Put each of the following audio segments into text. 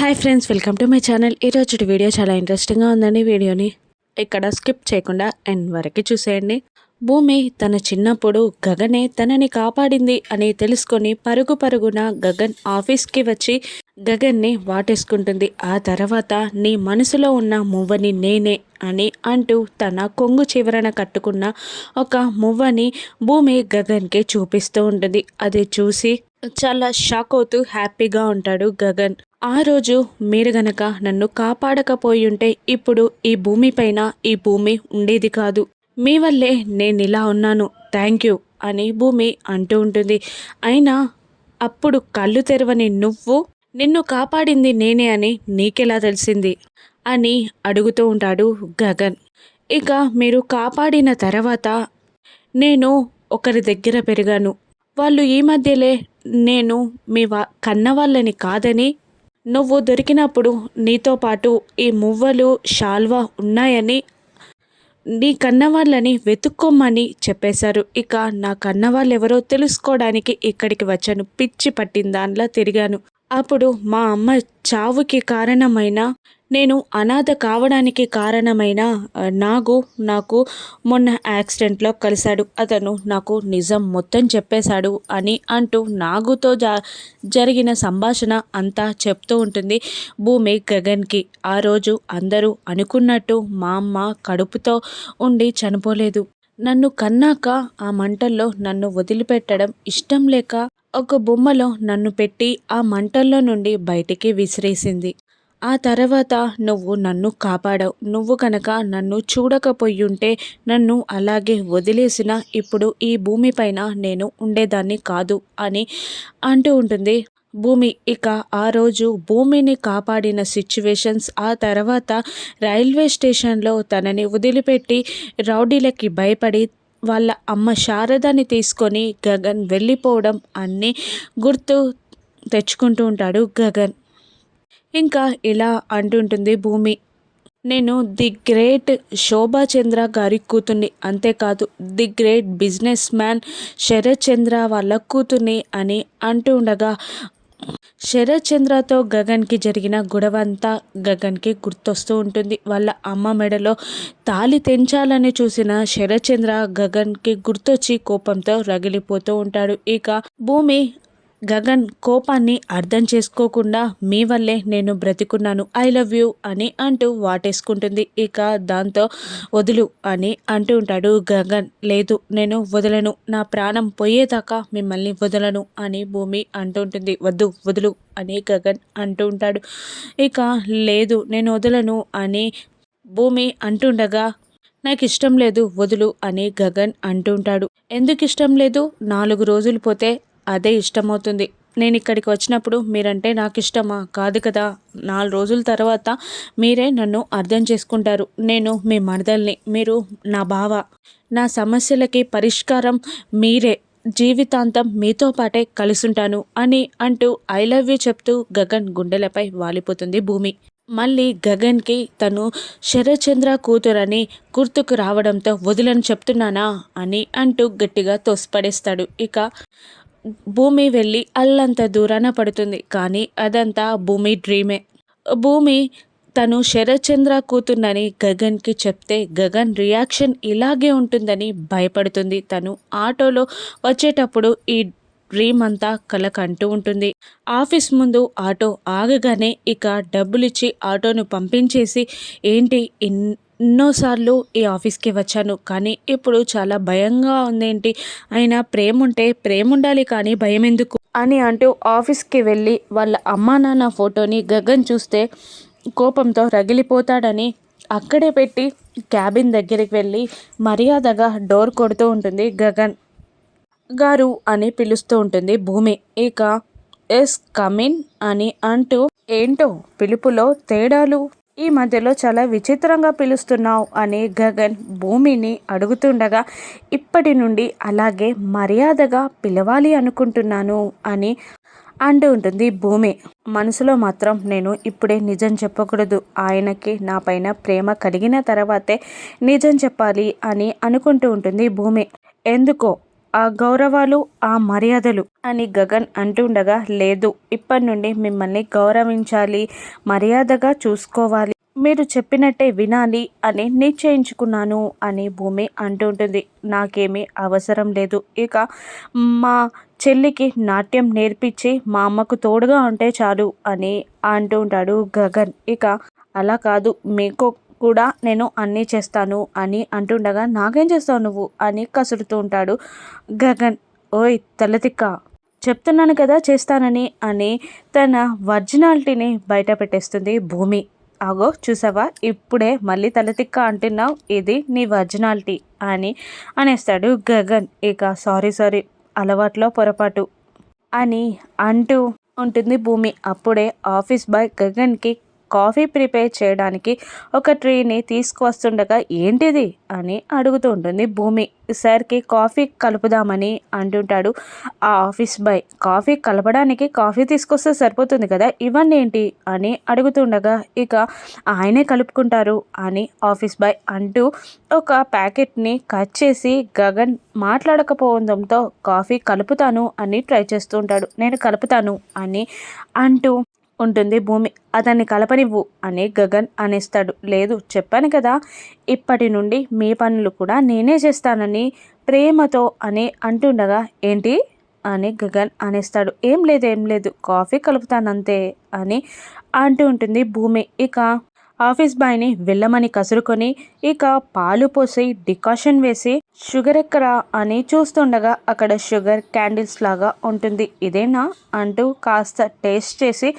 Hi friends, welcome to my channel. ఈరోజు video చాలా ఇంట్రెస్టింగ్గా ఉందండి. వీడియోని ఇక్కడ స్కిప్ చేయకుండా ఎండ్ వరకు చూసేయండి. భూమి తన చిన్నప్పుడు గగనే తనని కాపాడింది అని తెలుసుకొని పరుగున గగన్ ఆఫీస్కి వచ్చి గగన్ని వాటేసుకుంటుంది. ఆ తర్వాత నీ మనసులో ఉన్న మువ్వని నేనే అని అంటూ తన కొంగు చివరన కట్టుకున్న ఒక మువ్వని భూమి గగన్కి చూపిస్తూ ఉంటుంది. అది చూసి చాలా షాక్ అవుతూ హ్యాపీగా ఉంటాడు గగన్. ఆ రోజు మీరు గనక నన్ను కాపాడకపోయి ఉంటే ఇప్పుడు ఈ భూమి పైన ఈ భూమి ఉండేది కాదు. మీ వల్లే నేను ఇలా ఉన్నాను, థ్యాంక్ యూ అని భూమి అంటూ ఉంటుంది. అయినా అప్పుడు కళ్ళు తెరవని నువ్వు నిన్ను కాపాడింది నేనే అని నీకెలా తెలిసింది అని అడుగుతూ ఉంటాడు గగన్. ఇక మీరు కాపాడిన తర్వాత నేను ఒకరి దగ్గర పెరిగాను. వాళ్ళు ఈ మధ్యలే నేను మీ కన్న వాళ్ళని కాదని, నువ్వు దొరికినప్పుడు నీతో పాటు ఈ మువ్వలు శాల్వా ఉన్నాయని నీ కన్నవాళ్ళని వెతుక్కోమని చెప్పేశారు. ఇక నా కన్నవాళ్ళు ఎవరో తెలుసుకోవడానికి ఇక్కడికి వచ్చాను. పిచ్చి పట్టిన దానిలా తిరిగాను. అప్పుడు మా అమ్మ చావుకి కారణమైన, నేను అనాథ కావడానికి కారణమైన నాకు మొన్న యాక్సిడెంట్లో కలిశాడు. అతను నాకు నిజం మొత్తం చెప్పేశాడు అని అంటూ నాగుతో జరిగిన సంభాషణ అంతా చెప్తూ ఉంటుంది భూమి గగన్కి. ఆ రోజు అందరూ అనుకున్నట్టు మా అమ్మ కడుపుతో ఉండి చనిపోలేదు. నన్ను కన్నాక ఆ మంటల్లో నన్ను వదిలిపెట్టడం ఇష్టం లేక ఒక బొమ్మలో నన్ను పెట్టి ఆ మంటల్లో నుండి బయటికి విసిరేసింది. ఆ తర్వాత నువ్వు నన్ను కాపాడావు. నువ్వు కనుక నన్ను చూడకపోయుంటే, నన్ను అలాగే వదిలేసిన ఇప్పుడు ఈ భూమిపైన నేను ఉండేదాన్ని కాదు అని అంటూ ఉంటుంది భూమి. ఇక ఆ రోజు భూమిని కాపాడిన సిచ్యువేషన్స్, ఆ తర్వాత రైల్వే స్టేషన్లో తనని వదిలిపెట్టి రౌడీలకి భయపడి వాళ్ళ అమ్మ శారదని తీసుకొని గగన్ వెళ్ళిపోవడం అన్నీ గుర్తు తెచ్చుకుంటూ ఉంటాడు గగన్. ఇంకా ఇలా అంటుంటుంది భూమి, నేను ది గ్రేట్ శోభా చంద్ర గారి కూతుర్ని, అంతేకాదు the great businessman Sarath Chandra వాళ్ళ కూతుర్ని అని అంటూ ఉండగా శరత్ చంద్రతో గగన్కి జరిగిన గొడవంతా గగన్కి గుర్తొస్తూ ఉంటుంది. వాళ్ళ అమ్మ మెడలో తాళి తెంచాలని చూసిన శరత్ చంద్ర గగన్కి గుర్తొచ్చి కోపంతో రగిలిపోతూ ఉంటాడు. ఇక భూమి గగన్ కోపాన్ని అర్థం చేసుకోకుండా మీ వల్లే నేను బ్రతికున్నాను, ఐ లవ్ యూ అని అంటూ వాటేసుకుంటుంది. ఇక దాంతో వదులు అని అంటూ ఉంటాడు గగన్. లేదు, నేను వదలను, నా ప్రాణం పోయేదాకా మిమ్మల్ని వదలను అని భూమి అంటూ ఉంటుంది. వద్దు వదులు అని గగన్ అంటూ ఉంటాడు. ఇక లేదు, నేను వదలను అని భూమి అంటుండగా నాకు ఇష్టం లేదు, వదులు అని గగన్ అంటుంటాడు. ఎందుకు ఇష్టం లేదు? 4 రోజులు పోతే అదే ఇష్టమవుతుంది. నేను ఇక్కడికి వచ్చినప్పుడు మీరంటే నాకు ఇష్టమా? కాదు కదా. 4 రోజుల తర్వాత మీరే నన్ను అర్థం చేసుకుంటారు. నేను మీ మరదల్ని, మీరు నా బావ. నా సమస్యలకి పరిష్కారం మీరే. జీవితాంతం మీతో పాటే కలిసుంటాను అని అంటూ ఐ లవ్ యూ చెప్తూ గగన్ గుండెలపై వాలిపోతుంది భూమి. మళ్ళీ గగన్కి తను శరత్చంద్ర కూతురని గుర్తుకు రావడంతో వదిలని చెప్తున్నానా అని అంటూ గట్టిగా తోసిపడేస్తాడు. ఇక భూమి వెళ్ళి అల్లంత దూరాన పడుతుంది. కానీ అదంతా భూమి డ్రీమే. భూమి తను శరత్చంద్ర కూతుర్నని గగన్కి చెప్తే గగన్ రియాక్షన్ ఇలాగే ఉంటుందని భయపడుతుంది. తను ఆటోలో వచ్చేటప్పుడు ఈ డ్రీమ్ అంతా కలకంటూ ఉంటుంది. ఆఫీస్ ముందు ఆటో ఆగగానే ఇక డబ్బులిచ్చి ఆటోను పంపించేసి, ఏంటి ఎన్నోసార్లు ఈ ఆఫీస్కి వచ్చాను కానీ ఇప్పుడు చాలా భయంగా ఉందేంటి, అయినా ప్రేమ ఉంటే ప్రేమ ఉండాలి కానీ భయం ఎందుకు అని అంటూ ఆఫీస్కి వెళ్ళి వాళ్ళ అమ్మా నాన్న ఫోటోని గగన్ చూస్తే కోపంతో రగిలిపోతాడని అక్కడే పెట్టి క్యాబిన్ దగ్గరికి వెళ్ళి మర్యాదగా డోర్ కొడుతూ ఉంటుంది గగన్. గారు అని పిలుస్తూ ఉంటుంది భూమి. ఇక ఎస్ కమిన్ అని అంటూ, ఏంటో పిలుపులో తేడాలు, ఈ మధ్యలో చాలా విచిత్రంగా పిలుస్తున్నావు అని గగన్ భూమిని అడుగుతుండగా, ఇప్పటి నుండి అలాగే మర్యాదగా పిలవాలి అనుకుంటున్నాను అని అంటూ ఉంటుంది భూమి. మనసులో మాత్రం నేను ఇప్పుడే నిజం చెప్పకూడదు, ఆయనకి నా పైన ప్రేమ కలిగిన తర్వాతే నిజం చెప్పాలి అని అనుకుంటూ ఉంటుంది భూమి. ఎందుకో ఆ గౌరవాలు, ఆ మర్యాదలు అని గగన్ అంటుండగా, లేదు ఇప్పటి నుండి మిమ్మల్ని గౌరవించాలి, మర్యాదగా చూసుకోవాలి, మీరు చెప్పినట్టే వినాలి అని నిశ్చయించుకున్నాను అని భూమి అంటుంటుంది. నాకేమీ అవసరం లేదు, ఇక మా చెల్లికి నాట్యం నేర్పించి మా అమ్మకు తోడుగా ఉంటే చాలు అని అంటూ ఉంటాడు గగన్. ఇక అలా కాదు, మీకు కూడా నేను అన్నీ చేస్తాను అని అంటుండగా, నాకేం చేస్తావు నువ్వు అని కసురుతూ ఉంటాడు గగన్. ఓయ్ తలతిక్క, చెప్తున్నాను కదా చేస్తానని అని తన వర్జినాలిటీని బయట పెట్టేస్తుంది భూమి. అగో చూసావా, ఇప్పుడే మళ్ళీ తలతిక్క అంటున్నావు, ఇది నీ వర్జినాలిటీ అని అనేస్తాడు గగన్. ఇక సారీ అలవాట్లో పొరపాటు అని అంటూ ఉంటుంది భూమి. అప్పుడే ఆఫీస్ బాయ్ గగన్కి కాఫీ ప్రిపేర్ చేయడానికి ఒక ట్రీని తీసుకువస్తుండగా, ఏంటిది అని అడుగుతూ ఉంటుంది భూమి. సార్కి కాఫీ కలుపుదామని అంటుంటాడు ఆ ఆఫీస్ బాయ్. కాఫీ కలపడానికి కాఫీ తీసుకొస్తే సరిపోతుంది కదా, ఇవన్నీ ఏంటి అని అడుగుతుండగా, ఇక ఆయనే కలుపుకుంటారు అని ఆఫీస్ బాయ్ అంటూ ఒక ప్యాకెట్ని కట్ చేసి గగన్ మాట్లాడకపోవడంతో కాఫీ కలుపుతాను అని ట్రై చేస్తూ ఉంటాడు. నేను కలుపుతాను అని అంటూ ఉంటుంది భూమి. అతన్ని కలపనివ్వు అని గగన్ అనేస్తాడు. లేదు చెప్పాను కదా, ఇప్పటి నుండి మీ పనులు కూడా నేనే చేస్తానని ప్రేమతో అని అంటుండగా, ఏంటి అని గగన్ అనేస్తాడు. ఏం లేదు కాఫీ కలుపుతానంతే అని అంటూ ఉంటుంది భూమి. ఇక ఆఫీస్ బాయ్ని వెళ్ళమని కసురుకొని ఇక పాలు పోసి డికాషన్ వేసి షుగర్ ఎక్కరా అని చూస్తుండగా, అక్కడ షుగర్ క్యాండిల్స్ లాగా ఉంటుంది. ఇదేనా అంటూ కాస్త టేస్ట్ చేసి,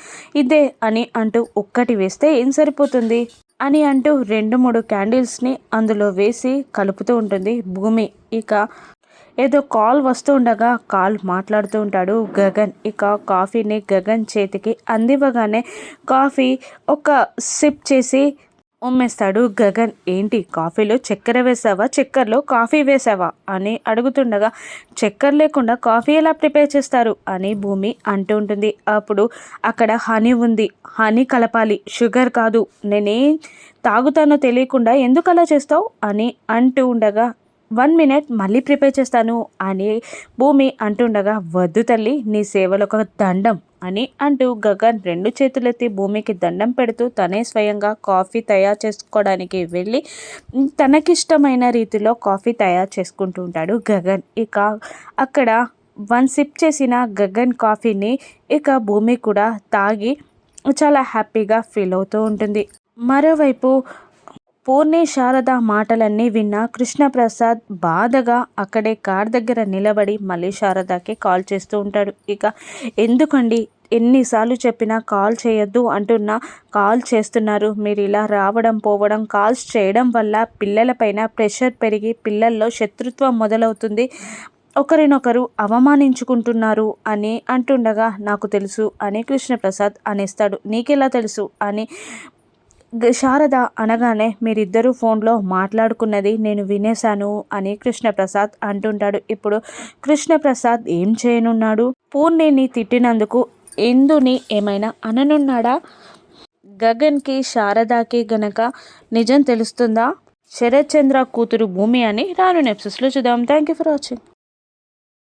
ఇదే అని అంటూ ఒక్కటి వేస్తే ఏం సరిపోతుంది అని అంటూ 2-3 క్యాండిల్స్ని అందులో వేసి కలుపుతూ ఉంటుంది భూమి. ఇక ఏదో కాల్ వస్తూ ఉండగా కాల్ మాట్లాడుతూ ఉంటాడు గగన్. ఇక కాఫీని గగన్ చేతికి అందివ్వగానే కాఫీ ఒక సిప్ చేసి ఉమ్మేస్తాడు గగన్. ఏంటి కాఫీలో చక్కెర వేసావా, చక్కెరలో కాఫీ వేసావా అని అడుగుతుండగా, చక్కెర లేకుండా కాఫీ ఎలా ప్రిపేర్ చేస్తారు అని భూమి అంటూ ఉంటుంది. అప్పుడు అక్కడ హనీ ఉంది, హనీ కలపాలి, షుగర్ కాదు, నేనేం తాగుతానో తెలియకుండా ఎందుకు అలా చేస్తావు అని అంటూ ఉండగా, 1 మినిట్ మళ్ళీ ప్రిపేర్ చేస్తాను అని భూమి అంటుండగా, వద్దు తల్లి నీ సేవలు ఒక దండం అని అంటూ గగన్ 2 చేతులెత్తి భూమికి దండం పెడుతూ తనే స్వయంగా కాఫీ తయారు చేసుకోవడానికి వెళ్ళి తనకిష్టమైన రీతిలో కాఫీ తయారు చేసుకుంటూ ఉంటాడు గగన్. ఇక అక్కడ 1 సిప్ చేసిన గగన్ కాఫీని ఇక భూమి కూడా తాగి చాలా హ్యాపీగా ఫీల్ అవుతూ ఉంటుంది. మరోవైపు పూర్ణి శారద మాటలన్నీ విన్న కృష్ణప్రసాద్ బాధగా అక్కడే కార్ దగ్గర నిలబడి మళ్ళీ శారదకి కాల్ చేస్తూ ఉంటాడు. ఇక ఎందుకండి ఎన్నిసార్లు చెప్పినా కాల్ చేయొద్దు అంటున్నా కాల్ చేస్తున్నారు, మీరు ఇలా రావడం పోవడం కాల్స్ చేయడం వల్ల పిల్లలపైన ప్రెషర్ పెరిగి పిల్లల్లో శత్రుత్వం మొదలవుతుంది, ఒకరినొకరు అవమానించుకుంటున్నారు అని అంటుండగా, నాకు తెలుసు అని కృష్ణప్రసాద్ అనేస్తాడు. నీకెలా తెలుసు అని శారద అనగానే, మీరిద్దరూ ఫోన్లో మాట్లాడుకున్నది నేను వినేశాను అని కృష్ణప్రసాద్ అంటుంటాడు. ఇప్పుడు కృష్ణప్రసాద్ ఏం చేయనున్నాడు? పూర్ణిని తిట్టినందుకు ఇందుని ఏమైనా అననున్నాడా? గగన్కి శారదకి గనక నిజం తెలుస్తుందా? శరత్ చంద్ర కూతురు భూమి అని రాను ఎపిసోడ్స్లో చూద్దాం. Thank you for watching.